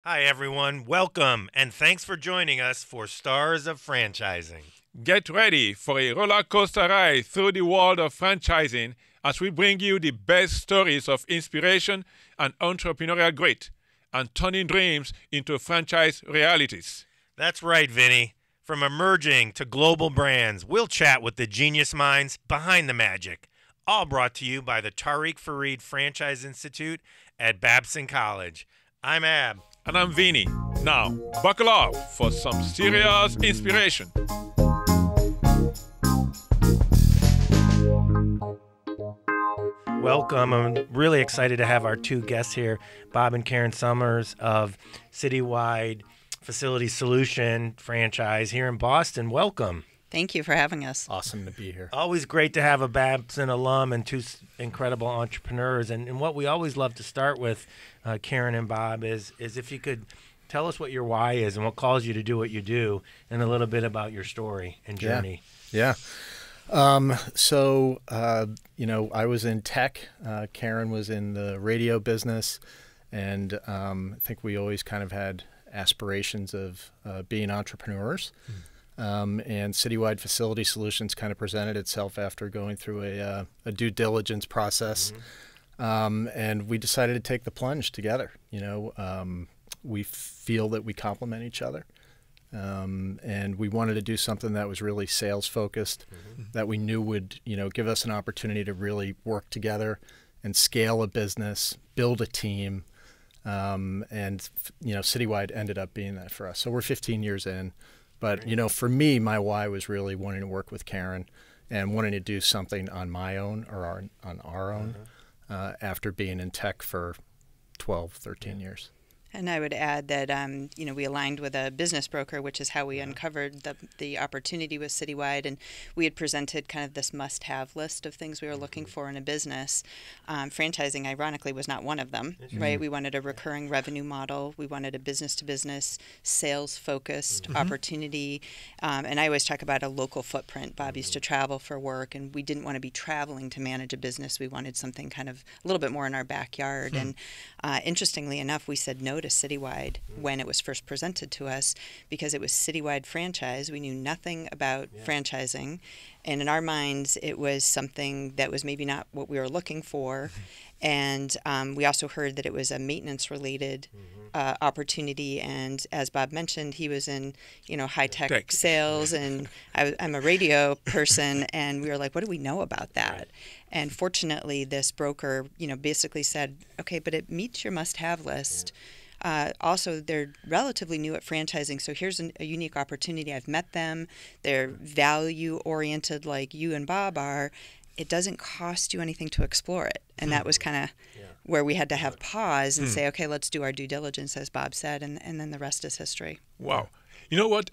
Hi, everyone. Welcome, and thanks for joining us for Stars of Franchising. Get ready for a roller coaster ride through the world of franchising as we bring you the best stories of inspiration and entrepreneurial grit and turning dreams into franchise realities. That's right, Vinny. From emerging to global brands, we'll chat with the genius minds behind the magic. All brought to you by the Tariq Fareed Franchise Institute at Babson College. I'm Ab. And I'm Vini. Now, buckle up for some serious inspiration. Welcome. I'm really excited to have our two guests here, Bob and Karen Sommers of Citywide Facilities Solutions franchise here in Boston. Welcome. Thank you for having us. Awesome to be here. Always great to have a Babson alum and two incredible entrepreneurs. And what we always love to start with, Karen and Bob, is if you could tell us what your why is and what calls you to do what you do, and a little bit about your story and journey. Yeah. I was in tech. Karen was in the radio business, and I think we always kind of had aspirations of being entrepreneurs. And Citywide Facility Solutions kind of presented itself after going through a due diligence process. And we decided to take the plunge together. We feel that we complement each other. And we wanted to do something that was really sales focused, that we knew would, give us an opportunity to really work together and scale a business, build a team. Citywide ended up being that for us. So we're 15 years in. But, for me, my why was really wanting to work with Karen and wanting to do something on my own or on our own after being in tech for 12, 13 years. And I would add that, we aligned with a business broker, which is how we uncovered the opportunity with Citywide. And we had presented kind of this must-have list of things we were looking for in a business. Franchising, ironically, was not one of them, right? We wanted a recurring revenue model. We wanted a business-to-business, sales-focused opportunity. And I always talk about a local footprint. Bob used to travel for work, and we didn't want to be traveling to manage a business. We wanted something kind of a little bit more in our backyard. And interestingly enough, we said no to Citywide when it was first presented to us because it was Citywide franchise. We knew nothing about franchising, and in our minds it was something that was maybe not what we were looking for. And we also heard that it was a maintenance related opportunity, and as Bob mentioned, he was in high-tech sales, and I'm a radio person, and we were like, what do we know about that? And fortunately this broker basically said, okay, but it meets your must-have list. Also, they're relatively new at franchising, so here's a unique opportunity. I've met them. They're value-oriented like you and Bob are. It doesn't cost you anything to explore it. And that was kind of where we had to have pause and say, okay, let's do our due diligence, as Bob said, and then the rest is history. Wow. You know what,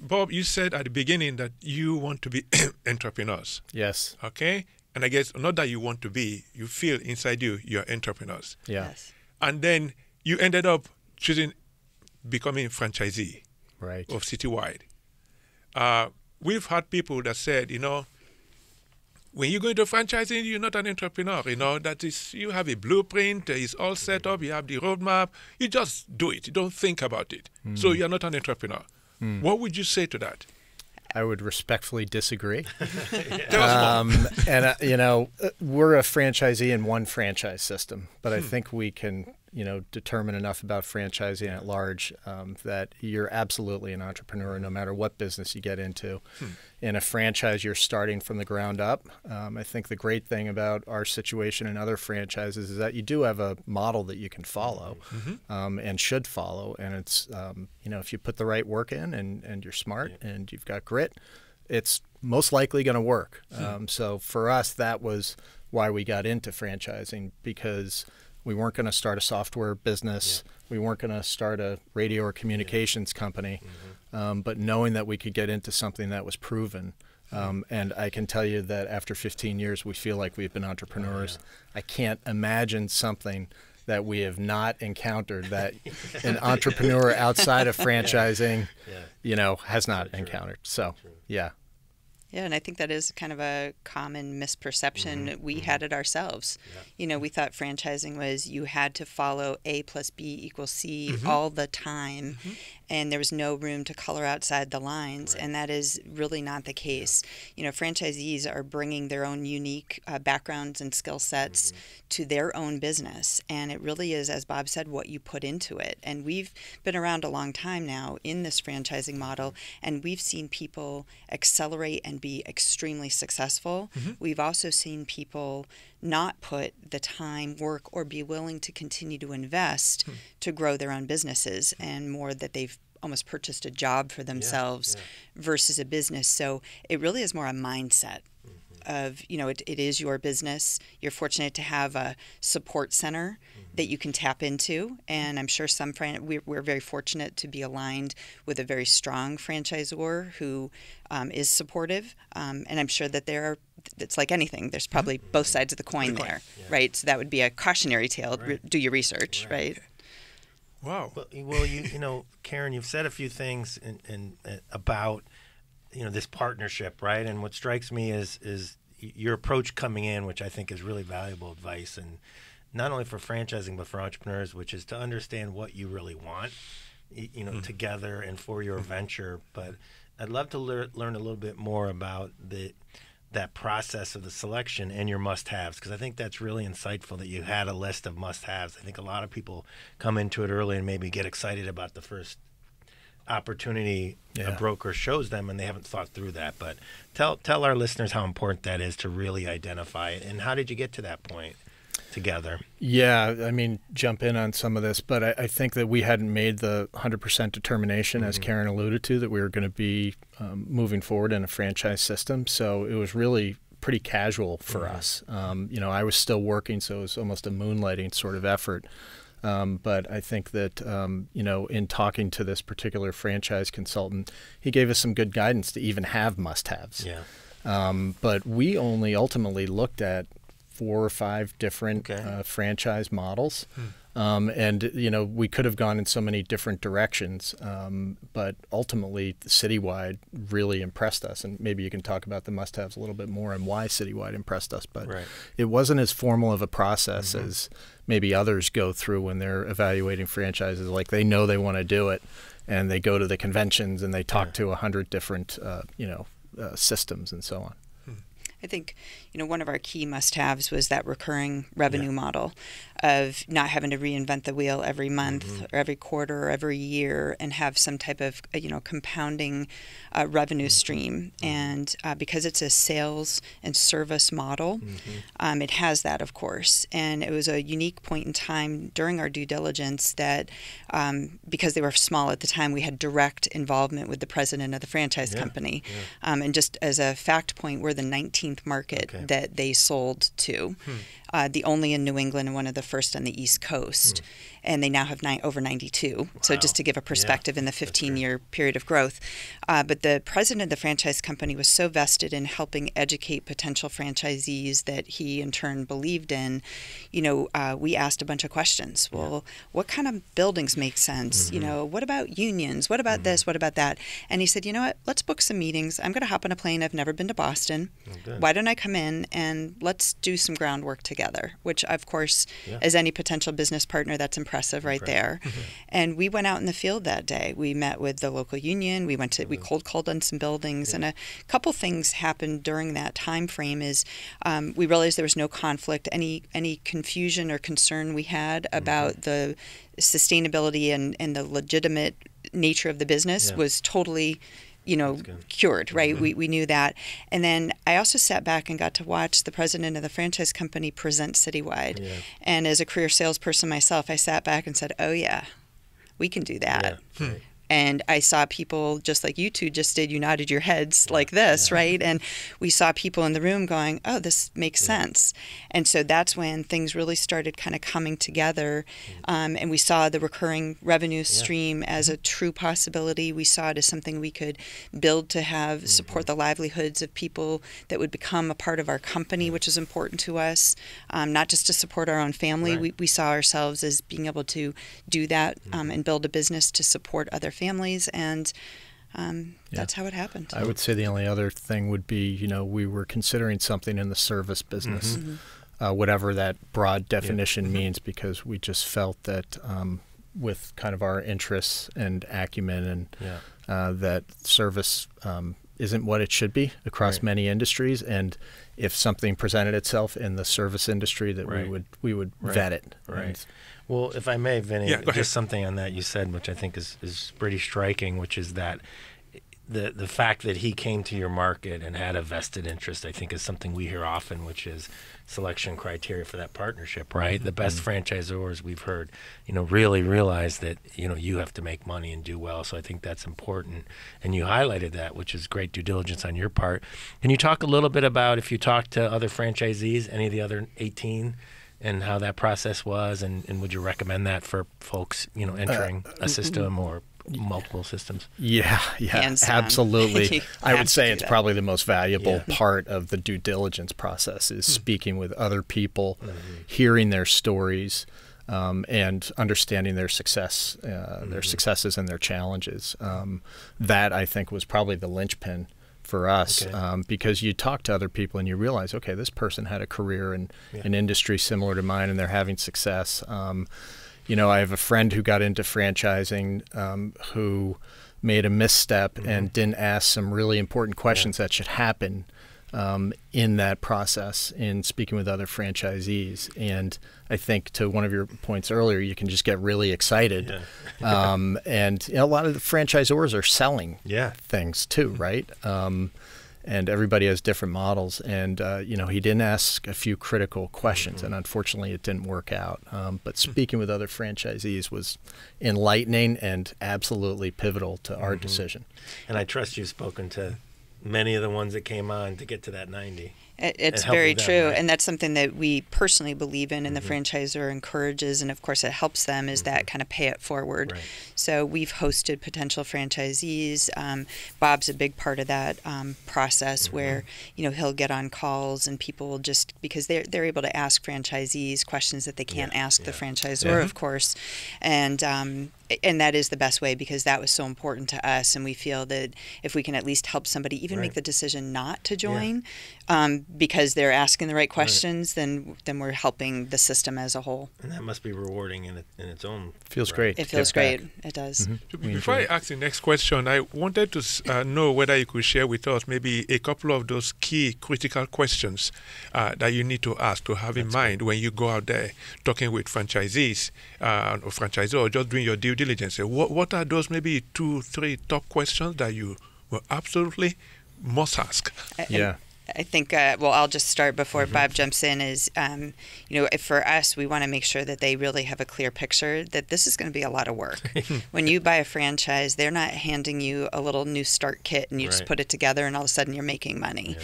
Bob, you said at the beginning that you want to be entrepreneurs. Yes. Okay? And I guess not that you want to be, you feel inside you're entrepreneurs. Yeah. Yes. And then you ended up choosing becoming franchisee Right. of Citywide. We've had people that said, when you go into franchising, you're not an entrepreneur. That is, you have a blueprint, it's all set up, you have the roadmap, you just do it, you don't think about it. So you're not an entrepreneur. What would you say to that? I would respectfully disagree. Tell us more. We're a franchisee in one franchise system, but I think we can, determine enough about franchising at large that you're absolutely an entrepreneur no matter what business you get into. In a franchise, you're starting from the ground up. I think the great thing about our situation and other franchises is that you do have a model that you can follow and should follow. And it's, if you put the right work in and you're smart and you've got grit, it's most likely going to work. So for us, that was why we got into franchising, because we weren't going to start a software business. We weren't going to start a radio or communications company. But knowing that we could get into something that was proven. And I can tell you that after 15 years, we feel like we've been entrepreneurs. I can't imagine something that we have not encountered that an entrepreneur outside of franchising, has not encountered. So, yeah. Yeah, and I think that is kind of a common misperception. We had it ourselves. We thought franchising was you had to follow A plus B equals C all the time, and there was no room to color outside the lines, and that is really not the case. Franchisees are bringing their own unique backgrounds and skill sets to their own business, and it really is, as Bob said, what you put into it. And we've been around a long time now in this franchising model, and we've seen people accelerate and be extremely successful. We've also seen people not put the time, work, or be willing to continue to invest to grow their own businesses, and more that they've almost purchased a job for themselves versus a business. So it really is more a mindset of, it is your business. You're fortunate to have a support center that you can tap into. And I'm sure we're very fortunate to be aligned with a very strong franchisor who is supportive. And I'm sure that it's like anything. There's probably both sides of the coin there, right? So that would be a cautionary tale. Do your research, right? Wow. Well, Karen, you've said a few things about this partnership, right? And what strikes me is your approach coming in, which I think is really valuable advice, and not only for franchising but for entrepreneurs, which is to understand what you really want, together and for your venture. But I'd love to learn a little bit more about that process of the selection and your must-haves, because I think that's really insightful that you had a list of must-haves. I think a lot of people come into it early and maybe get excited about the first opportunity a broker shows them, and they haven't thought through that. But tell our listeners how important that is to really identify it, and how did you get to that point together? Yeah, jump in on some of this, but I think that we hadn't made the 100% determination, as Karen alluded to, that we were going to be moving forward in a franchise system. So it was really pretty casual for us. I was still working, so it was almost a moonlighting sort of effort. But I think that, in talking to this particular franchise consultant, he gave us some good guidance to even have must-haves. But we only ultimately looked at 4 or 5 different franchise models. And, we could have gone in so many different directions. But ultimately, the Citywide really impressed us. And maybe you can talk about the must-haves a little bit more and why Citywide impressed us. But it wasn't as formal of a process as maybe others go through when they're evaluating franchises. Like, they know they want to do it, and they go to the conventions and they talk to 100 different, systems and so on. I think, one of our key must-haves was that recurring revenue model of not having to reinvent the wheel every month or every quarter or every year, and have some type of, compounding revenue stream. And because it's a sales and service model, it has that, of course. And it was a unique point in time during our due diligence that because they were small at the time, we had direct involvement with the president of the franchise company. And just as a fact point, we're the 19th market that they sold to. The only in New England and one of the first on the East Coast. And they now have over 92. Wow. So just to give a perspective in the 15-year period of growth. But the president of the franchise company was so vested in helping educate potential franchisees that he in turn believed in. We asked a bunch of questions. Well, what kind of buildings make sense? What about unions? What about this? What about that? And he said, you know what? Let's book some meetings. I'm going to hop on a plane. I've never been to Boston. Why don't I come in and let's do some groundwork together? Which, of course, as any potential business partner, that's impressive right there. And we went out in the field that day. We met with the local union. We cold called on some buildings, and a couple things happened during that time frame. Is we realized there was no conflict, any confusion or concern we had about the sustainability and the legitimate nature of the business was totally cured, right? We knew that. And then I also sat back and got to watch the president of the franchise company present Citywide. And as a career salesperson myself, I sat back and said, oh yeah, we can do that. And I saw people just like you two just did. You nodded your heads like this, right? And we saw people in the room going, oh, this makes sense. And so that's when things really started kind of coming together. And we saw the recurring revenue stream as a true possibility. We saw it as something we could build to have support the livelihoods of people that would become a part of our company, which is important to us, not just to support our own family. We saw ourselves as being able to do that and build a business to support other families. And That's how it happened. I would say the only other thing would be, we were considering something in the service business, whatever that broad definition means, because we just felt that with kind of our interests and acumen and that service isn't what it should be across many industries, and if something presented itself in the service industry, that we would vet it. Right. Well, if I may, Vinny, just something on that you said, which I think is pretty striking, which is that the fact that he came to your market and had a vested interest, I think, is something we hear often, which is selection criteria for that partnership, right? The best franchisors we've heard, really realize that, you have to make money and do well. So I think that's important. And you highlighted that, which is great due diligence on your part. Can you talk a little bit about, if you talked to other franchisees, any of the other 18, and how that process was, and would you recommend that for folks, entering a system or multiple systems? Yeah, absolutely. I would say it's probably the most valuable part of the due diligence process is speaking with other people, hearing their stories, and understanding their success, their successes and their challenges. That, I think, was probably the linchpin for us, because you talk to other people and you realize, okay, this person had a career in an industry similar to mine and they're having success. I have a friend who got into franchising who made a misstep and didn't ask some really important questions that should happen in that process in speaking with other franchisees. And I think, to one of your points earlier, you can just get really excited. And a lot of the franchisors are selling things too, right? And everybody has different models. And, he didn't ask a few critical questions, and unfortunately it didn't work out. But speaking with other franchisees was enlightening and absolutely pivotal to our decision. And I trust you've spoken to many of the ones that came on to get to that 90. It's very true, right? And that's something that we personally believe in, and the franchisor encourages, and of course it helps them, is that kind of pay it forward. Right. So we've hosted potential franchisees. Bob's a big part of that process, where he'll get on calls and people will just, because they're able to ask franchisees questions that they can't ask the franchisor, of course, and that is the best way, because that was so important to us, and we feel that if we can at least help somebody even make the decision not to join, because they're asking the right questions, then we're helping the system as a whole. And that must be rewarding in its own. Feels great. It feels great. It does. Before I ask the next question, I wanted to know whether you could share with us maybe a couple of those key critical questions that you need to ask, to have in mind when you go out there talking with franchisees or franchisor, or just doing your due diligence. What are those maybe 2-3 top questions that you will absolutely must ask? I think, I'll just start before Bob jumps in, is, for us, we want to make sure that they really have a clear picture that this is going to be a lot of work. When you buy a franchise, they're not handing you a little new start kit and you just put it together and all of a sudden you're making money.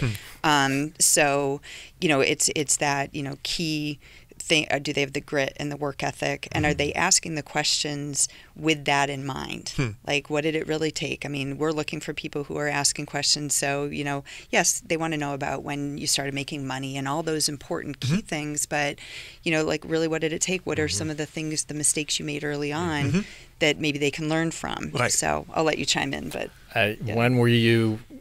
So, it's that, key thing. Do they have the grit and the work ethic, and are they asking the questions with that in mind? Like, what did it really take? I mean, we're looking for people who are asking questions. So, yes, they want to know about when you started making money and all those important key things, but, like, really, what did it take? What are some of the things, the mistakes you made early on that maybe they can learn from? Right. So I'll let you chime in, but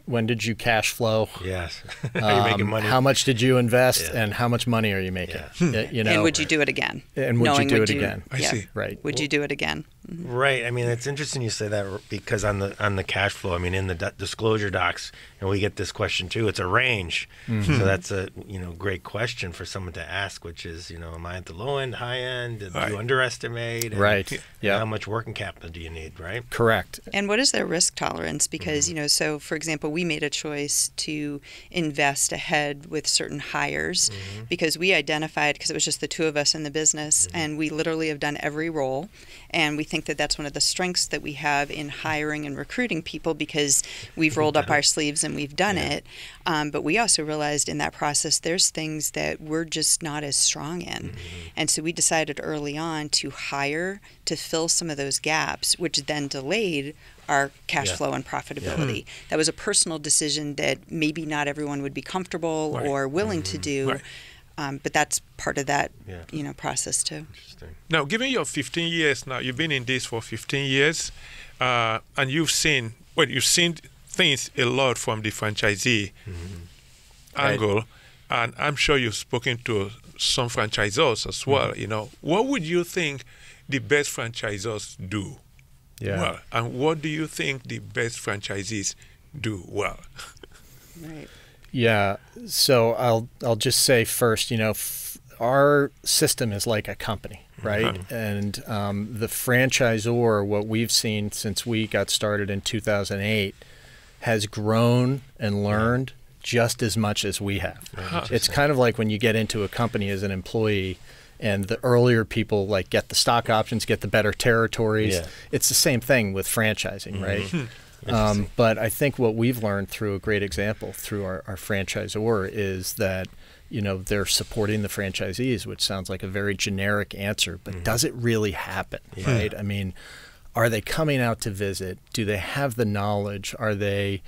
when did you cash flow? Yes. Are you making money? How much did you invest, and how much money are you making? And would you do it again? And would you do it again? I see. Right. Would you do it again? Right. I mean, it's interesting you say that, because on the cash flow, I mean, in the disclosure docs, and we get this question too, it's a range. So that's a great question for someone to ask, which is, am I at the low end, high end? Do you underestimate? And, right. Yeah. How much working capital do you need? Right. Correct. And what is their risk tolerance? Because so for example, we made a choice to invest ahead with certain hires because we identified, because it was just the two of us in the business, and we literally have done every role, and we think that that's one of the strengths that we have in hiring and recruiting people, because we've rolled up our sleeves and we've done it. But we also realized in that process there's things that we're just not as strong in. And so we decided early on to hire to fill some of those gaps, which then delayed our cash flow and profitability. That was a personal decision that maybe not everyone would be comfortable or willing to do. But that's part of that, process too. Interesting. Now, given your 15 years now, you've been in this for 15 years, and you've seen well, you've seen things a lot from the franchisee angle, and I'm sure you've spoken to some franchisors as well. You know, what would you think the best franchisors do well, and what do you think the best franchisees do well? Right. Yeah. So I'll just say first, our system is like a company, right? And the franchisor, what we've seen since we got started in 2008, has grown and learned just as much as we have. It's kind of like when you get into a company as an employee, and the earlier people like get the stock options, get the better territories. Yeah. It's the same thing with franchising, right? But I think what we've learned through a great example through our franchisor is that they're supporting the franchisees, which sounds like a very generic answer, but does it really happen, right? I mean, are they coming out to visit? Do they have the knowledge? Are they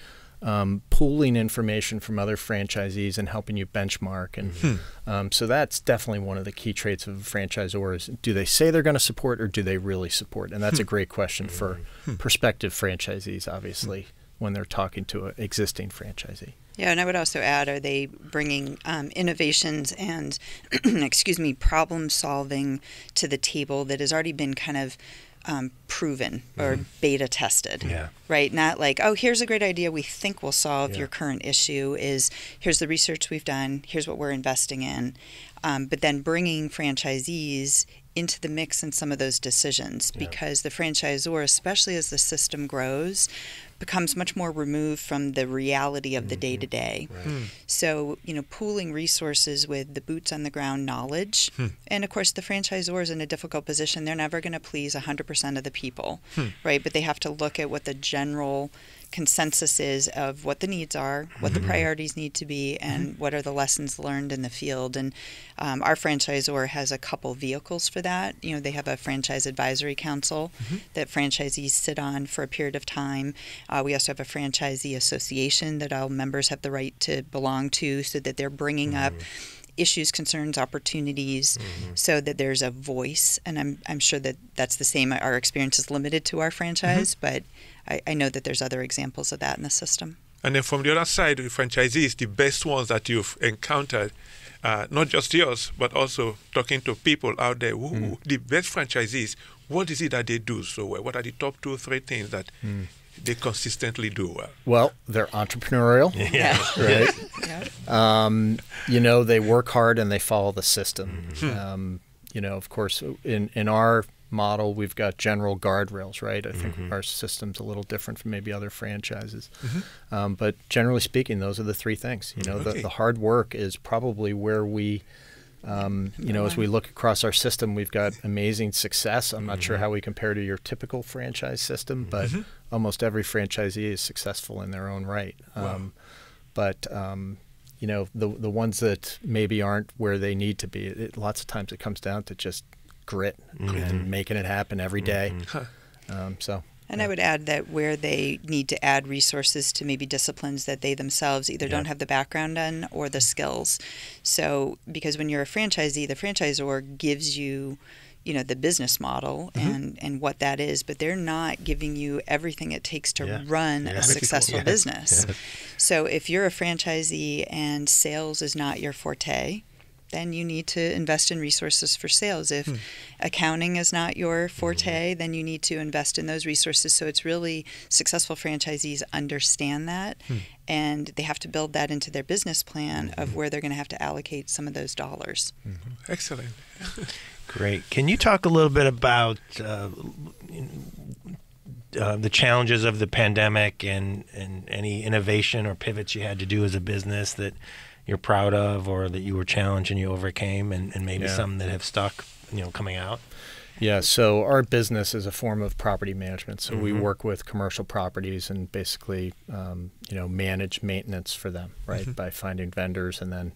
pooling information from other franchisees and helping you benchmark? And so that's definitely one of the key traits of a franchisor is, do they say they're going to support or do they really support? And that's a great question for prospective franchisees, obviously, when they're talking to an existing franchisee. Yeah, and I would also add, are they bringing innovations and, problem solving to the table that has already been kind of proven or beta tested, right? Not like, oh, here's a great idea we think will solve your current issue. Here's the research we've done, here's what we're investing in. But then bringing franchisees into the mix in some of those decisions, because the franchisor, especially as the system grows, becomes much more removed from the reality of the day-to-day. So, pooling resources with the boots on the ground knowledge. And of course, the franchisor is in a difficult position. They're never going to please 100% of the people, right? But they have to look at what the general consensus is of what the needs are, what the priorities need to be, and what are the lessons learned in the field. And our franchisor has a couple vehicles for that. They have a franchise advisory council that franchisees sit on for a period of time. We also have a franchisee association that all members have the right to belong to, so that they're bringing up issues, concerns, opportunities, so that there's a voice. And I'm sure that that's the same. Our experience is limited to our franchise, but I know that there's other examples of that in the system. And then from the other side, the franchisees, the best ones that you've encountered, not just yours, but also talking to people out there, the best franchisees, what is it that they do so well? What are the top 2 or 3 things that they consistently do well? Well, they're entrepreneurial, right? They work hard and they follow the system. Of course, in our model, we've got general guardrails, right? I think our system's a little different from maybe other franchises. But generally speaking, those are the 3 things. The hard work is probably where we, as we look across our system, we've got amazing success. I'm not sure how we compare to your typical franchise system, but almost every franchisee is successful in their own right. But the ones that maybe aren't where they need to be, lots of times it comes down to just grit and making it happen every day. And I would add that where they need to add resources to maybe disciplines that they themselves either don't have the background in or the skills. So because when you're a franchisee, the franchisor gives you the business model and what that is, but they're not giving you everything it takes to run a successful business. So if you're a franchisee and sales is not your forte, then you need to invest in resources for sales. If accounting is not your forte, then you need to invest in those resources. So it's really successful franchisees understand that, and they have to build that into their business plan of where they're going to have to allocate some of those dollars. Excellent. Great. Can you talk a little bit about the challenges of the pandemic and any innovation or pivots you had to do as a business that you're proud of, or that you were challenged and you overcame, and maybe some that have stuck, coming out? Yeah, so our business is a form of property management. So we work with commercial properties and basically, manage maintenance for them, right, by finding vendors, and then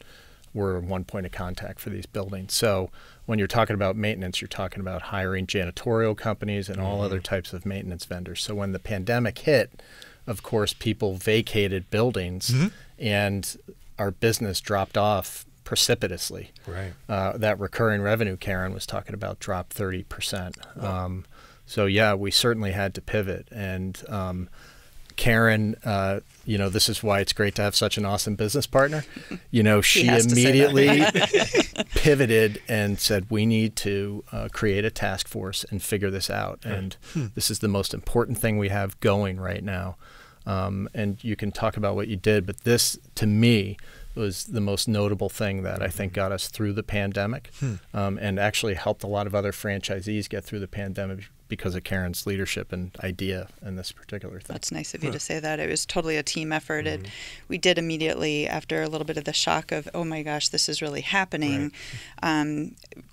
we're one point of contact for these buildings. So when you're talking about maintenance, you're talking about hiring janitorial companies and all other types of maintenance vendors. So when the pandemic hit, of course, people vacated buildings and our business dropped off precipitously. Right. That recurring revenue Karen was talking about dropped 30%. Wow. So we certainly had to pivot. And Karen, this is why it's great to have such an awesome business partner. She immediately pivoted and said, we need to create a task force and figure this out. And this is the most important thing we have going right now. And you can talk about what you did, but this, to me, was the most notable thing that I think got us through the pandemic, and actually helped a lot of other franchisees get through the pandemic because of Karen's leadership and idea in this particular thing. That's nice of you to say that. It was totally a team effort. And we did immediately, after a little bit of the shock of, oh my gosh, this is really happening,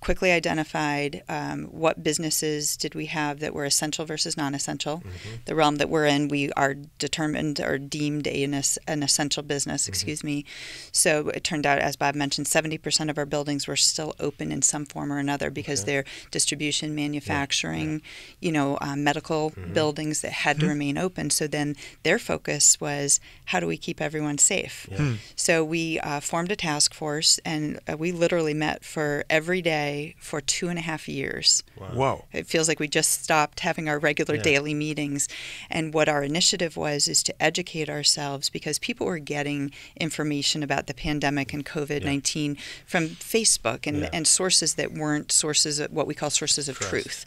quickly identified what businesses did we have that were essential versus non-essential. The realm that we're in, we are determined or deemed an essential business, excuse me. So it turned out, as Bob mentioned, 70% of our buildings were still open in some form or another because they're distribution, manufacturing, medical buildings that had to remain open. So then their focus was, how do we keep everyone safe? So we formed a task force, and we literally met for every day for 2.5 years. Wow. It feels like we just stopped having our regular daily meetings. And what our initiative is to educate ourselves, because people were getting information about the pandemic and COVID-19 from Facebook and sources that weren't sources of what we call sources of truth.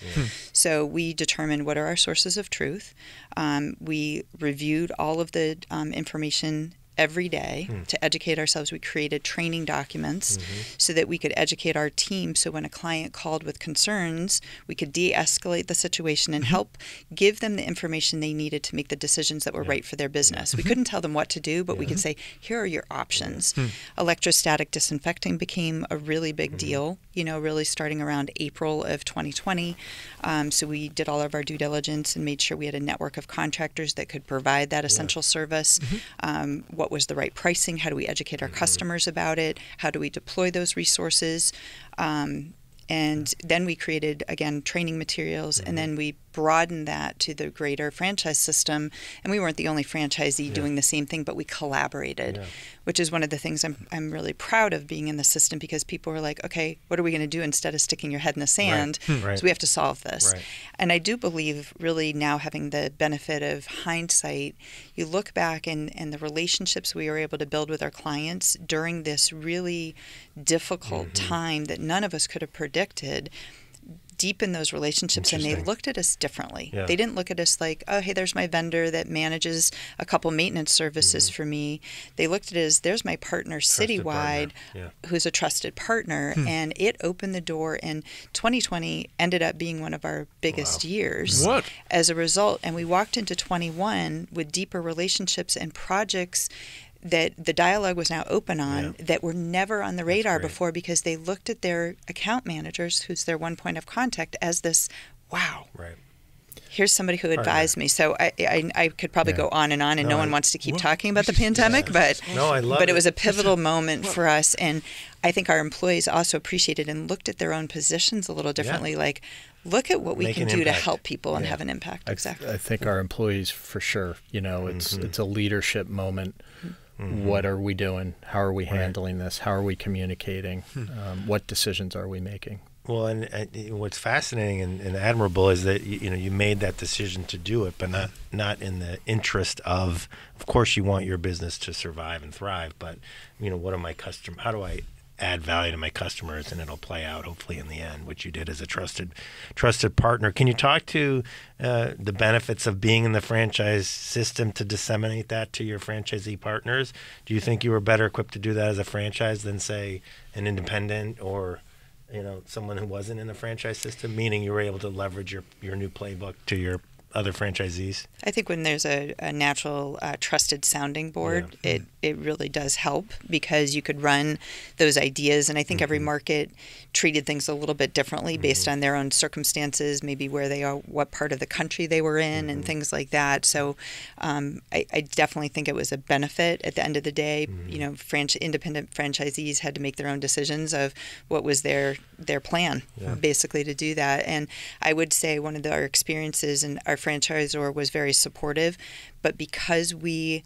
So we determined what are our sources of truth. We reviewed all of the information every day to educate ourselves. We created training documents so that we could educate our team. So when a client called with concerns, we could de-escalate the situation and help give them the information they needed to make the decisions that were right for their business. We couldn't tell them what to do, but we could say, here are your options. Electrostatic disinfecting became a really big deal, really starting around April of 2020. So we did all of our due diligence and made sure we had a network of contractors that could provide that essential service. What was the right pricing? How do we educate our customers about it? How do we deploy those resources? And then we created, again, training materials, and then we broadened that to the greater franchise system. And we weren't the only franchisee doing the same thing, but we collaborated, which is one of the things I'm really proud of being in the system, because people were like, okay, what are we going to do instead of sticking your head in the sand? So we have to solve this. And I do believe, really now having the benefit of hindsight, you look back and the relationships we were able to build with our clients during this really difficult time that none of us could have predicted, deepen those relationships, and they looked at us differently. They didn't look at us like, oh, hey, there's my vendor that manages a couple maintenance services for me. They looked at it as, there's my partner, Citywide, who's a trusted partner, and it opened the door, and 2020 ended up being one of our biggest years as a result. And we walked into 21 with deeper relationships and projects that the dialogue was now open on that were never on the radar before, because they looked at their account managers, who's their one point of contact, as this, wow, here's somebody who advised me. So I could probably go on, and no one wants to keep talking about the pandemic, but it was a pivotal moment for us. And I think our employees also appreciated and looked at their own positions a little differently, like, look at what we can do to help people and have an impact. I think our employees, for sure, it's a leadership moment. What are we doing? How are we handling this? How are we communicating? What decisions are we making? Well, and what's fascinating and admirable is that you made that decision to do it, but not in the interest of course, you want your business to survive and thrive, but what are my customers? How do I add value to my customers, and it'll play out hopefully in the end, which you did as a trusted partner. Can you talk to the benefits of being in the franchise system to disseminate that to your franchisee partners? Do you think you were better equipped to do that as a franchise than, say, an independent or someone who wasn't in the franchise system, meaning you were able to leverage your new playbook to your other franchisees? I think when there's a natural trusted sounding board, it really does help, because you could run those ideas. And I think every market treated things a little bit differently based on their own circumstances, maybe where they are, what part of the country they were in, and things like that. So I definitely think it was a benefit at the end of the day. Independent franchisees had to make their own decisions of what was their plan, basically, to do that. And I would say one of our experiences, and our franchisor was very supportive, but because we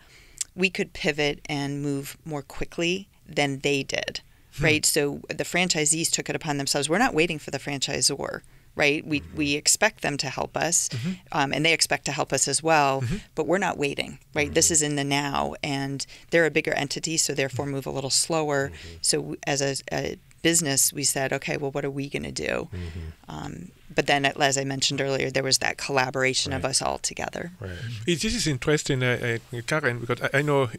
could pivot and move more quickly than they did, right? So the franchisees took it upon themselves. We're not waiting for the franchisor. right? We expect them to help us, and they expect to help us as well, but we're not waiting, right? This is in the now, and they're a bigger entity, so therefore move a little slower. So as a business, we said, okay, well, what are we going to do? But then, as I mentioned earlier, there was that collaboration of us all together. This is interesting, Karen, because I know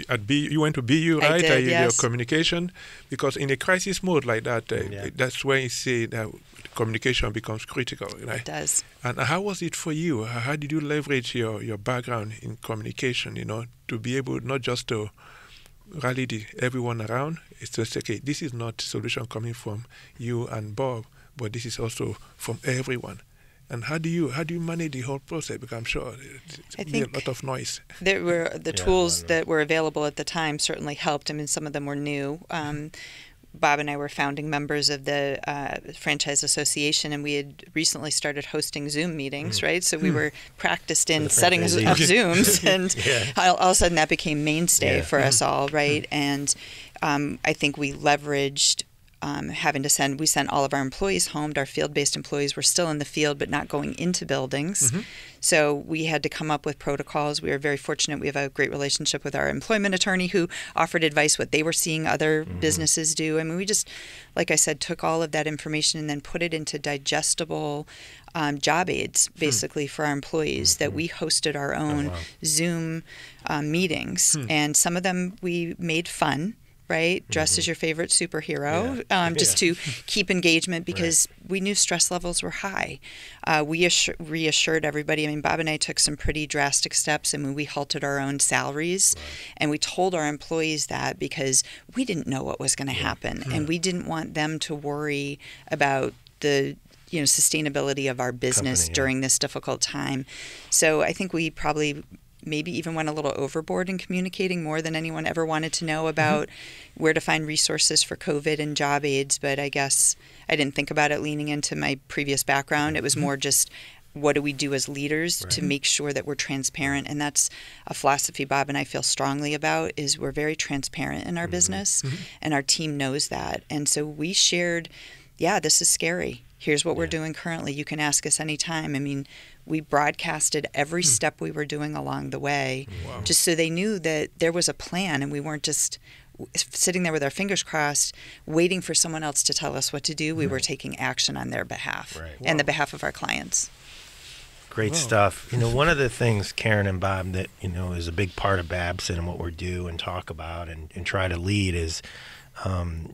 at you went to BU, right? I did, yes. Your communication, because in a crisis mode like that, that's where you see that communication becomes critical, right? It does. And how was it for you? How did you leverage your background in communication, to be able not just to rally everyone around? It's just, okay, this is not solution coming from you and Bob, but this is also from everyone. And how do you manage the whole process? Because I'm sure I there's think a lot of noise. There were the tools that were available at the time certainly helped. I mean, some of them were new. Bob and I were founding members of the Franchise Association, and we had recently started hosting Zoom meetings, right? So we were practiced in setting up Zooms, and all of a sudden that became mainstay for us all, right? And I think we leveraged we sent all of our employees home. Our field-based employees were still in the field, but not going into buildings. So we had to come up with protocols. We were very fortunate. We have a great relationship with our employment attorney who offered advice what they were seeing other businesses do. I mean, we just, like I said, took all of that information and then put it into digestible job aids, basically, for our employees, that we hosted our own Zoom meetings. And some of them we made fun, right? Dressed as your favorite superhero, just to keep engagement, because we knew stress levels were high. We reassured everybody. I mean, Bob and I took some pretty drastic steps. I mean, we halted our own salaries, and we told our employees that because we didn't know what was going to happen, and we didn't want them to worry about the sustainability of our business during this difficult time. So I think we probably maybe even went a little overboard in communicating more than anyone ever wanted to know about where to find resources for COVID and job aids. But I guess I didn't think about it leaning into my previous background. It was more just, what do we do as leaders to make sure that we're transparent? And that's a philosophy Bob and I feel strongly about, is we're very transparent in our business, and our team knows that. And so we shared, this is scary. Here's what we're doing currently. You can ask us anytime. I mean, we broadcasted every step we were doing along the way, just so they knew that there was a plan, and we weren't just sitting there with our fingers crossed, waiting for someone else to tell us what to do. We were taking action on their behalf and the behalf of our clients. Great stuff. One of the things, Karen and Bob, that, is a big part of Babson and what we do and talk about and try to lead is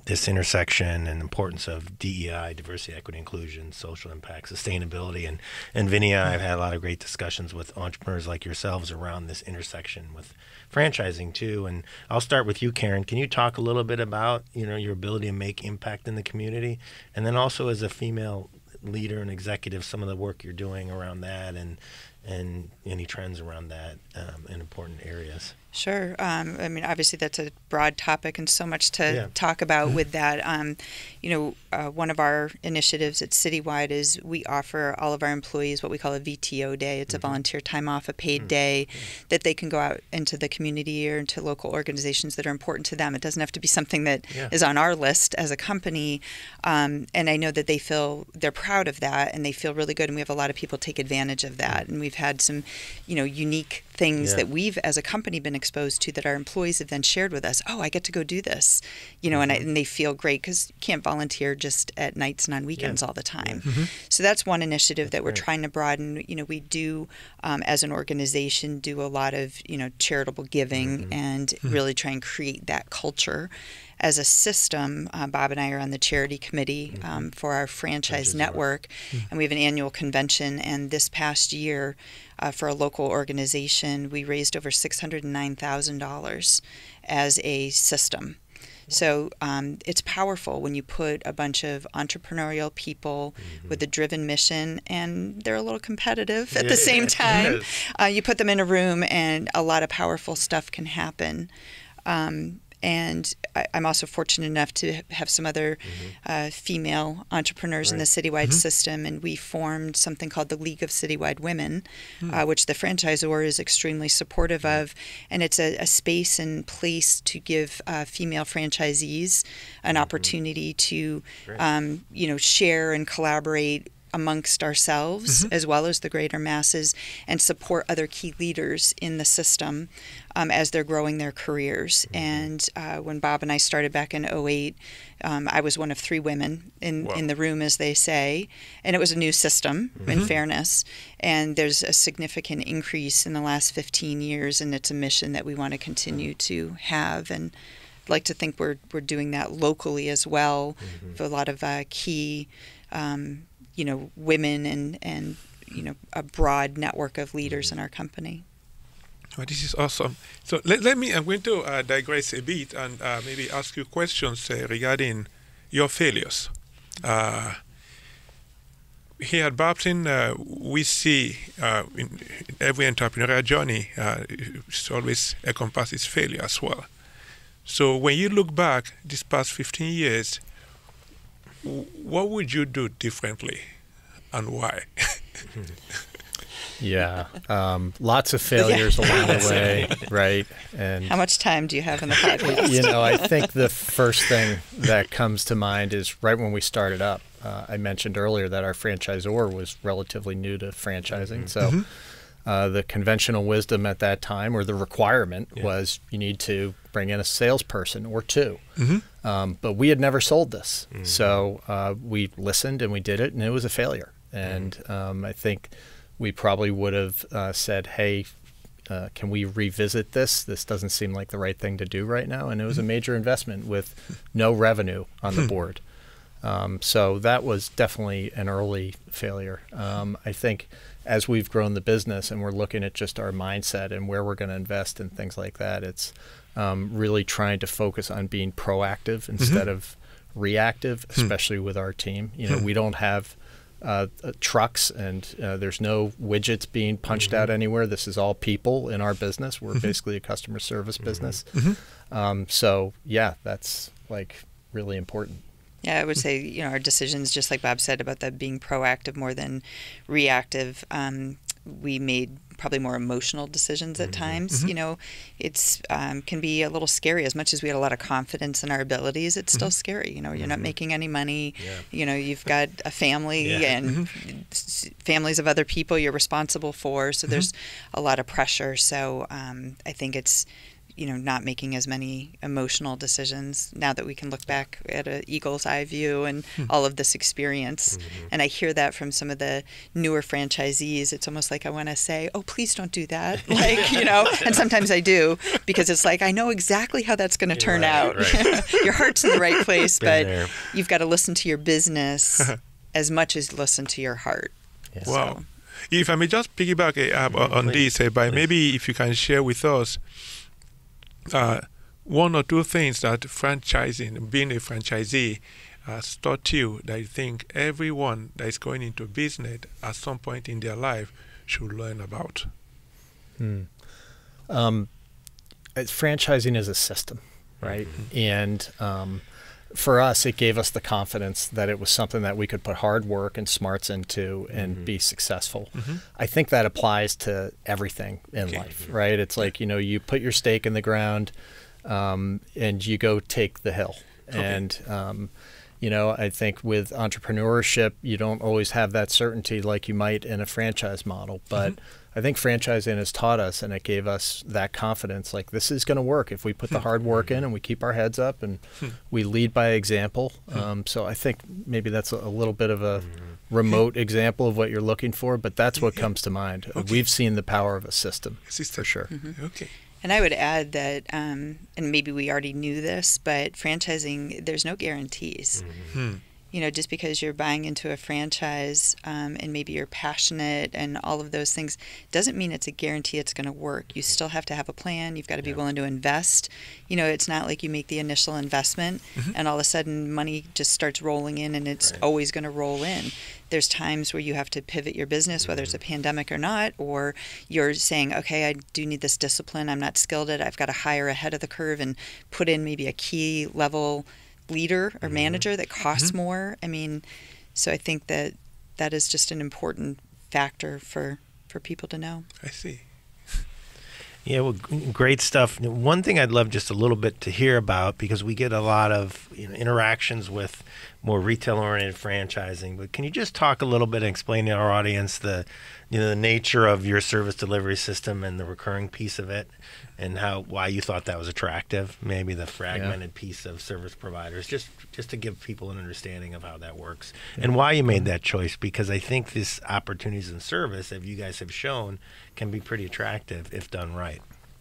this intersection and importance of DEI, diversity, equity, inclusion, social impact, sustainability. And Vinny and I have had a lot of great discussions with entrepreneurs like yourselves around this intersection with franchising too. And I'll start with you, Karen. Can you talk a little bit about, your ability to make impact in the community? And then also as a female leader and executive, some of the work you're doing around that and any trends around that in important areas. Sure. I mean, obviously that's a broad topic and so much to talk about with that. One of our initiatives at Citywide is we offer all of our employees what we call a VTO day. It's a volunteer time off, a paid day that they can go out into the community or into local organizations that are important to them. It doesn't have to be something that is on our list as a company. And I know that they feel they're proud of that and they feel really good. And we have a lot of people take advantage of that. And we've had some, unique things that we've as a company been exposed to that our employees have then shared with us. Oh, I get to go do this, and they feel great because you can't volunteer just at nights and on weekends all the time. So that's one initiative that we're trying to broaden. We do, as an organization, do a lot of, charitable giving and really try and create that culture. As a system, Bob and I are on the charity committee for our franchise network, and we have an annual convention. And this past year, for a local organization, we raised over $609,000 as a system. So it's powerful when you put a bunch of entrepreneurial people with a driven mission, and they're a little competitive at the same time. You put them in a room, and a lot of powerful stuff can happen. And I'm also fortunate enough to have some other female entrepreneurs in the Citywide system, and we formed something called the League of Citywide Women, which the franchisor is extremely supportive of. And it's a space and place to give female franchisees an opportunity to, share and collaborate amongst ourselves as well as the greater masses, and support other key leaders in the system as they're growing their careers. And when Bob and I started back in 2008, I was one of 3 women in the room, as they say, and it was a new system, in fairness, and there's a significant increase in the last 15 years, and it's a mission that we want to continue to have. And I'd like to think we're doing that locally as well for a lot of key women and a broad network of leaders in our company. Well, this is awesome. So I'm going to digress a bit and maybe ask you questions regarding your failures. Here at Babson, we see in every entrepreneurial journey, it's always encompasses failure as well. So when you look back this past 15 years, what would you do differently and why? Yeah, lots of failures along the way, right? And how much time do you have in the podcast? I think the first thing that comes to mind is right when we started up. I mentioned earlier that our franchisor was relatively new to franchising, so the conventional wisdom at that time, or the requirement, was you need to bring in a salesperson or 2. But we had never sold this, so we listened and we did it, and it was a failure. And I think we probably would have said, hey, can we revisit this? This doesn't seem like the right thing to do right now. And it was a major investment with no revenue on the board. So that was definitely an early failure. I think as we've grown the business and we're looking at just our mindset and where we're going to invest and things like that, it's really trying to focus on being proactive instead of reactive, especially with our team. We don't have trucks and there's no widgets being punched out anywhere. This is all people in our business. We're basically a customer service business. So yeah, that's like really important. Yeah, I would say, our decisions, just like Bob said about that being proactive more than reactive, we made probably more emotional decisions at times. It's can be a little scary. As much as we had a lot of confidence in our abilities, it's still scary. You're not making any money. You've got a family and families of other people you're responsible for. So there's a lot of pressure. So I think it's not making as many emotional decisions now that we can look back at an eagle's eye view and all of this experience. And I hear that from some of the newer franchisees. It's almost like I want to say, oh, please don't do that. And sometimes I do, because it's like, I know exactly how that's going to turn out. Right. Your heart's in the right place, but you've got to listen to your business as much as listen to your heart. Yes. Wow. So, if I may just piggyback on this, maybe if you can share with us one or 2 things that franchising, being a franchisee, has taught you that you think everyone that is going into business at some point in their life should learn about. Franchising is a system, right? And for us, it gave us the confidence that it was something that we could put hard work and smarts into and be successful. I think that applies to everything in life, right? It's like, you put your stake in the ground and you go take the hill. And, I think with entrepreneurship, you don't always have that certainty like you might in a franchise model. But I think franchising has taught us, and it gave us that confidence, like this is going to work if we put the hard work in and we keep our heads up and we lead by example. So I think maybe that's a little bit of a remote example of what you're looking for, but that's what comes to mind. We've seen the power of a system, for sure. Okay. And I would add that, and maybe we already knew this, but franchising, there's no guarantees. Just because you're buying into a franchise and maybe you're passionate and all of those things doesn't mean it's a guarantee it's going to work. You still have to have a plan. You've got to be willing to invest. It's not like you make the initial investment and all of a sudden money just starts rolling in and it's always going to roll in. There's times where you have to pivot your business, whether it's a pandemic or not, or you're saying, okay, I do need this discipline. I'm not skilled at it. I've got to hire ahead of the curve and put in maybe a key level leader or manager that costs more. So I think that is just an important factor for people to know. I see. Yeah, well, great stuff. One thing I'd love just a little bit to hear about, because we get a lot of interactions with more retail-oriented franchising, but can you just talk a little bit and explain to our audience the nature of your service delivery system and the recurring piece of it, and why you thought that was attractive, maybe the fragmented piece of service providers, just to give people an understanding of how that works and why you made that choice, because I think these opportunities in service, as you guys have shown, can be pretty attractive if done right.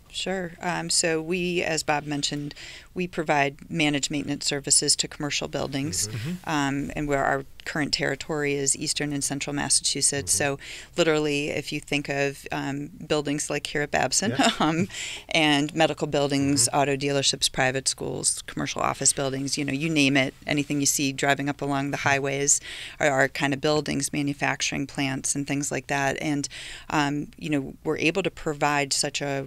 Sure. So we, as Bob mentioned, we provide managed maintenance services to commercial buildings, and where our current territory is eastern and central Massachusetts. So literally, if you think of buildings like here at Babson, and medical buildings, auto dealerships, private schools, commercial office buildings, you name it, anything you see driving up along the highways are our kind of buildings, manufacturing plants and things like that. And, we're able to provide such a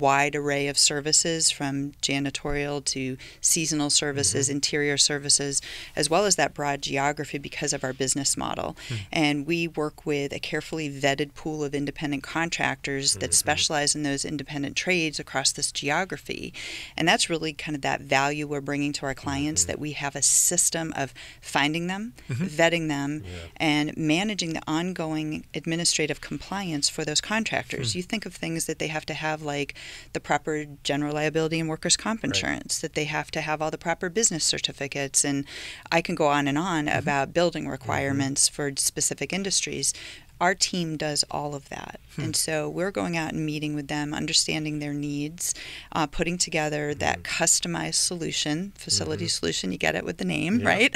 wide array of services, from janitorial to seasonal services, interior services, as well as that broad geography because of our business model. And we work with a carefully vetted pool of independent contractors that specialize in those independent trades across this geography. And that's really kind of that value we're bringing to our clients, that we have a system of finding them, vetting them, and managing the ongoing administrative compliance for those contractors. You think of things that they have to have, like the proper general liability and workers' comp insurance, that they have to have all the proper business certificates, and I can go on and on about building requirements for specific industries. Our team does all of that. And so we're going out and meeting with them, understanding their needs, putting together that customized solution, facility solution, you get it with the name, right?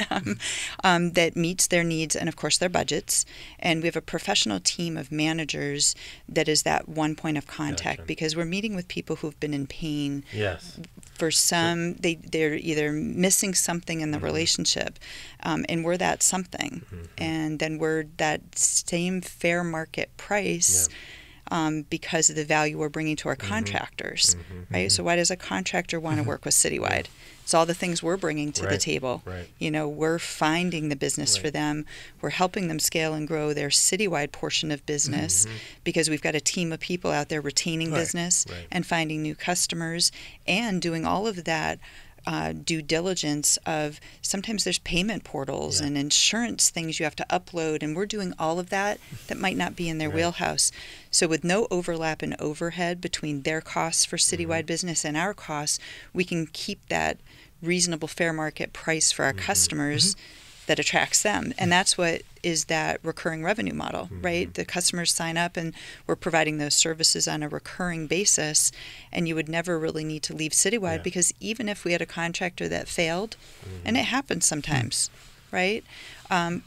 That meets their needs and, of course, their budgets. And we have a professional team of managers that is that one point of contact, because we're meeting with people who've been in pain. For some, they're either missing something in the relationship, and we're that something. And then we're that same fair market price because of the value we're bringing to our contractors, right? So why does a contractor want to work with Citywide? It's all the things we're bringing to the table. We're finding the business for them. We're helping them scale and grow their Citywide portion of business, because we've got a team of people out there retaining business and finding new customers, and doing all of that due diligence of, sometimes there's payment portals and insurance things you have to upload, and we're doing all of that might not be in their wheelhouse. So with no overlap in overhead between their costs for Citywide business and our costs, we can keep that reasonable fair market price for our customers that attracts them. And that's what is that recurring revenue model, right? The customers sign up and we're providing those services on a recurring basis, and you would never really need to leave Citywide, because even if we had a contractor that failed, and it happens sometimes, right?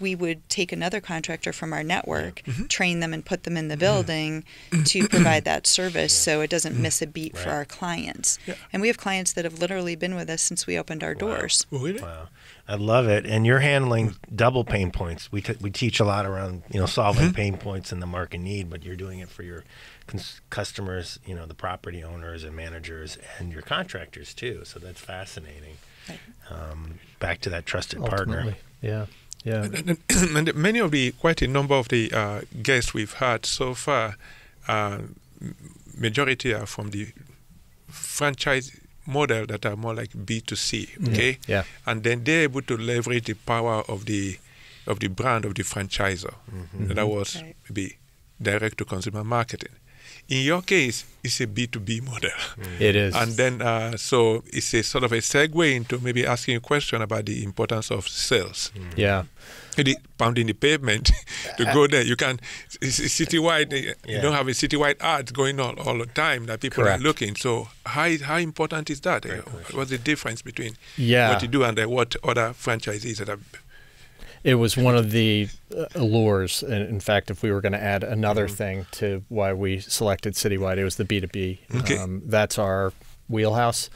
We would take another contractor from our network, train them and put them in the building to provide that service, so it doesn't miss a beat for our clients. And we have clients that have literally been with us since we opened our doors. Wow. I love it. And you're handling double pain points. We teach a lot around solving pain points in the market need, but you're doing it for your customers, the property owners and managers, and your contractors too. So that's fascinating. Back to that trusted partner. And quite a number of the guests we've had so far, majority are from the franchise model that are more like B2C, okay? And then they're able to leverage the power of the brand of the franchisor. And that was maybe direct to consumer marketing. In your case, it's a B2B model. It is. And then, so it's a sort of a segue into maybe asking a question about the importance of sales. Pounding the pavement to go there. You can, it's Citywide, you don't have a Citywide ad going on all the time that people are looking. So how important is that? What's the difference between what you do and what other franchisees that have? It was one of the allures. And in fact, if we were going to add another thing to why we selected Citywide, it was the B2B. That's our wheelhouse.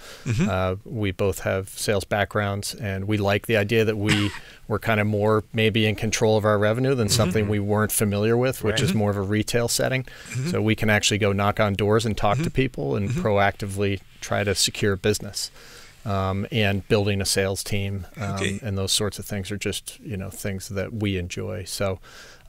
We both have sales backgrounds, and we like the idea that we were kind of more maybe in control of our revenue than something we weren't familiar with, which is more of a retail setting. So we can actually go knock on doors and talk to people and proactively try to secure business. And building a sales team and those sorts of things are just things that we enjoy. So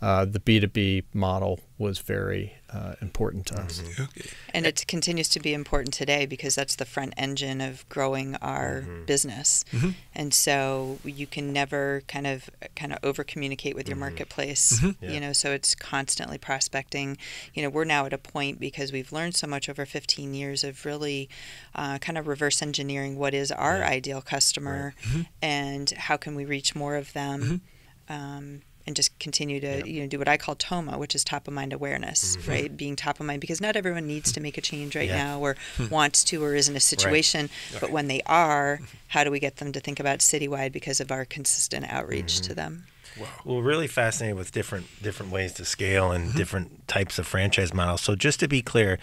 the B2B model was very important to us. Okay. And it continues to be important today because that's the front engine of growing our business. And so you can never kind of over communicate with your marketplace, you know, so it's constantly prospecting. You know, we're now at a point because we've learned so much over 15 years of really kind of reverse engineering what is our ideal customer and how can we reach more of them. And just continue to you know, do what I call TOMA, which is top of mind awareness, right? Being top of mind because not everyone needs to make a change right now or wants to or is in a situation. But when they are, how do we get them to think about Citywide because of our consistent outreach to them? Wow. Well, really fascinated with different ways to scale and different types of franchise models. So just to be clear,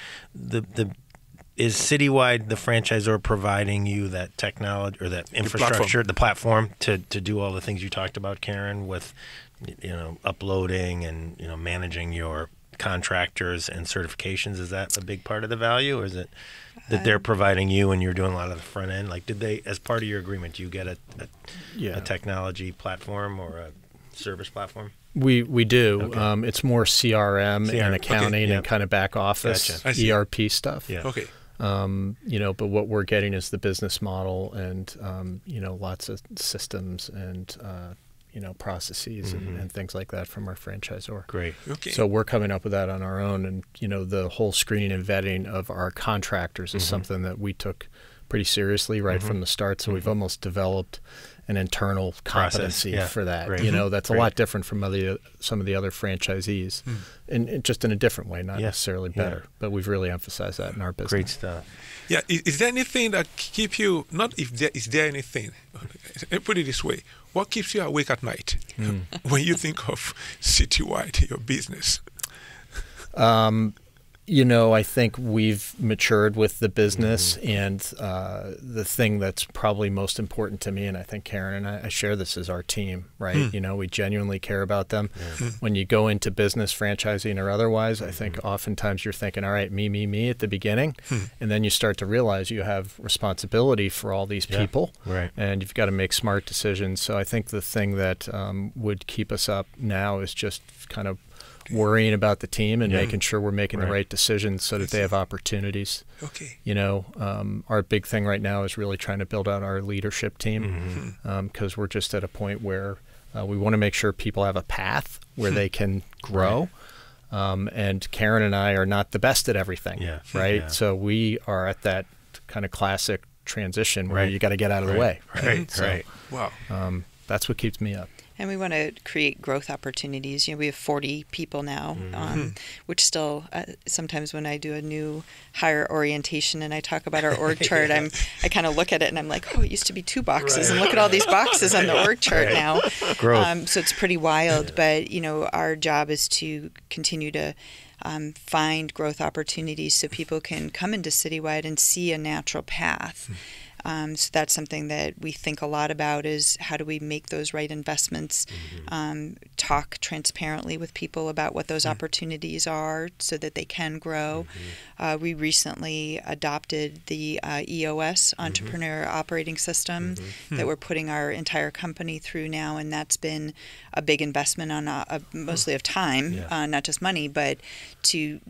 is Citywide the franchisor providing you that technology or that infrastructure, the platform to do all the things you talked about, Karen, with uploading and managing your contractors and certifications? Is that a big part of the value, or is it that they're providing you and you're doing a lot of the front end? Like, did they, as part of your agreement, do you get a technology platform or a service platform? We do. Okay. It's more CRM and accounting and kind of back office ERP stuff. Yeah. Okay. But what we're getting is the business model and lots of systems and processes and things like that from our franchisor. Great. Okay. So we're coming up with that on our own, and the whole screening and vetting of our contractors is something that we took pretty seriously right from the start. So we've almost developed an internal competency for that. Great. That's a lot different from some of the other franchisees, and just in a different way, not necessarily better. But we've really emphasized that in our business. Great stuff. Yeah, is there anything that keep you, not if there, is there anything, let me put it this way, what keeps you awake at night when you think of Citywide, your business? I think we've matured with the business, and the thing that's probably most important to me, and I think Karen and I share this, is our team, right? We genuinely care about them. When you go into business, franchising or otherwise, I think oftentimes you're thinking, all right, me at the beginning, and then you start to realize you have responsibility for all these people, and you've got to make smart decisions. So I think the thing that would keep us up now is just kind of worrying about the team and making sure we're making the right decisions so that they have opportunities. Okay. Our big thing right now is really trying to build out our leadership team because we're just at a point where we want to make sure people have a path where they can grow. And Karen and I are not the best at everything, right? Yeah. So we are at that kind of classic transition where you got to get out of the way. Right. Wow. That's what keeps me up. And we want to create growth opportunities. We have 40 people now, which still sometimes when I do a new hire orientation and I talk about our org chart, I kind of look at it and I'm like, oh, it used to be 2 boxes, and look at all these boxes on the org chart now. So it's pretty wild. But our job is to continue to find growth opportunities so people can come into Citywide and see a natural path. So that's something that we think a lot about, is how do we make those right investments, talk transparently with people about what those opportunities are so that they can grow. We recently adopted the EOS, Entrepreneur Operating System, that we're putting our entire company through now, and that's been a big investment on mostly of time, not just money, but to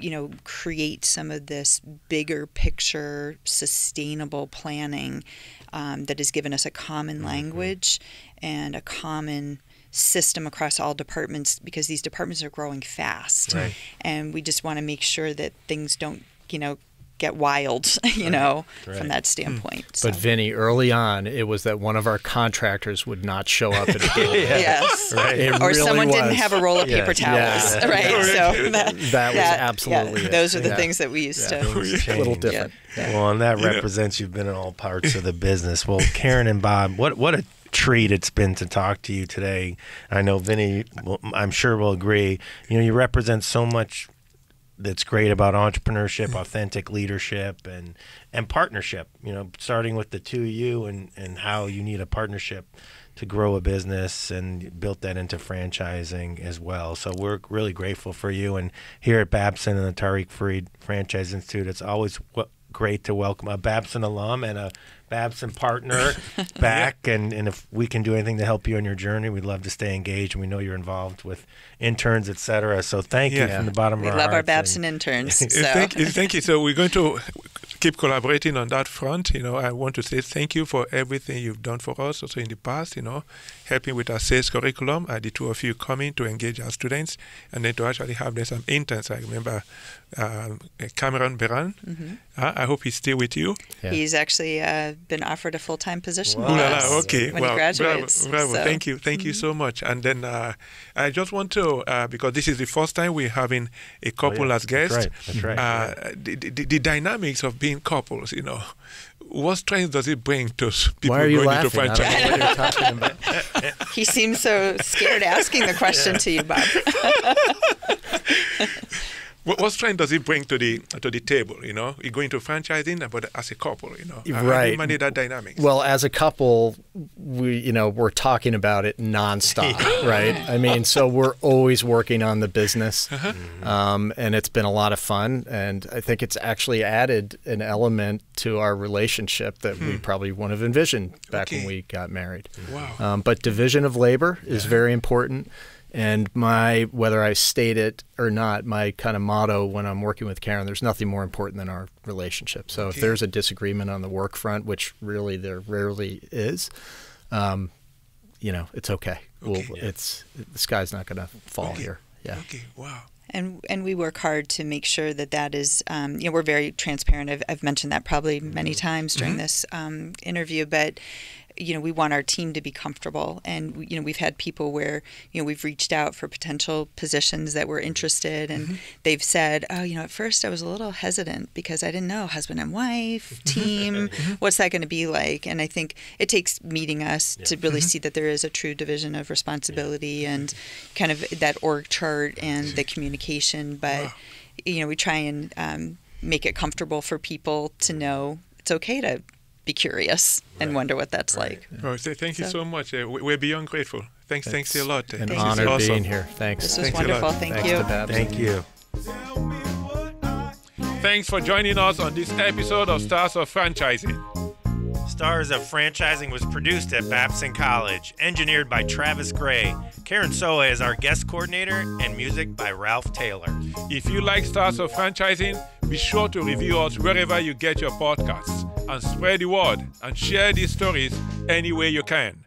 create some of this bigger picture sustainable planning that has given us a common language and a common system across all departments, because these departments are growing fast, and we just want to make sure that things don't get wild, from that standpoint. But Vinny, early on, it was that one of our contractors would not show up at the door. Yes. Or really someone didn't have a roll of paper towels. Right. So that was absolutely it. Those are the things that we used to. A little different. Well, and that represents you've been in all parts of the business. Well, Karen and Bob, what a treat it's been to talk to you today. I know Vinny, I'm sure will agree. You represent so much that's great about entrepreneurship, authentic leadership, and partnership, starting with the two of you and how you need a partnership to grow a business, and built that into franchising as well. So we're really grateful for you. And here at Babson and the Tariq Fareed Franchise Institute, it's always great to welcome a Babson alum and a Babson partner back. And if we can do anything to help you on your journey, we'd love to stay engaged. And we know you're involved with interns, et cetera. So thank you from the bottom of our hearts. We love our Babson interns. So. Thank you. So we're going to keep collaborating on that front. I want to say thank you for everything you've done for us also in the past, helping with our sales curriculum, the two of you coming to engage our students, and then to actually have some interns. I remember Cameron Beran. Mm-hmm. I hope he's still with you. Yeah. He's actually been offered a full-time position Wow. with us okay. when he graduates. Bravo. So. Thank you so much. And then I just want to, because this is the first time we're having a couple as guests. That's right. The dynamics of being couples, what strength does it bring to people Why are you going into laughing? franchise? I don't know what you're talking about. He seems so scared asking the question to you, Bob. What strength does it bring to the table? You go into franchising, but as a couple, how do Right. you manage that dynamics? Well, as a couple, we're talking about it nonstop, right? I mean, so we're always working on the business, and it's been a lot of fun. And I think it's actually added an element to our relationship that we probably wouldn't have envisioned back when we got married. Wow. But division of labor is very important. And whether I state it or not, my kind of motto when I'm working with Karen, there's nothing more important than our relationship. So if there's a disagreement on the work front, which really there rarely is, it's okay. The sky's not going to fall here. Yeah. Okay. Wow. And we work hard to make sure that is, we're very transparent. I've mentioned that probably many times during this interview, but we want our team to be comfortable. And, we've had people where, we've reached out for potential positions that we're interested, and they've said, at first I was a little hesitant because I didn't know husband and wife, team, what's that going to be like? And I think it takes meeting us to really see that there is a true division of responsibility and kind of that org chart and the communication. But, we try and make it comfortable for people to know it's okay to be curious and wonder what that's like. Oh, thank you so much. We're beyond grateful. Thanks a lot. An honor being here. Thanks. This was Thanks wonderful. Thank you. Thank you. Thanks for joining us on this episode of Stars of Franchising. Stars of Franchising was produced at Babson College, engineered by Travis Gray. Karen Sommers is our guest coordinator, and music by Ralph Taylor. If you like Stars of Franchising, be sure to review us wherever you get your podcasts, and spread the word and share these stories any way you can.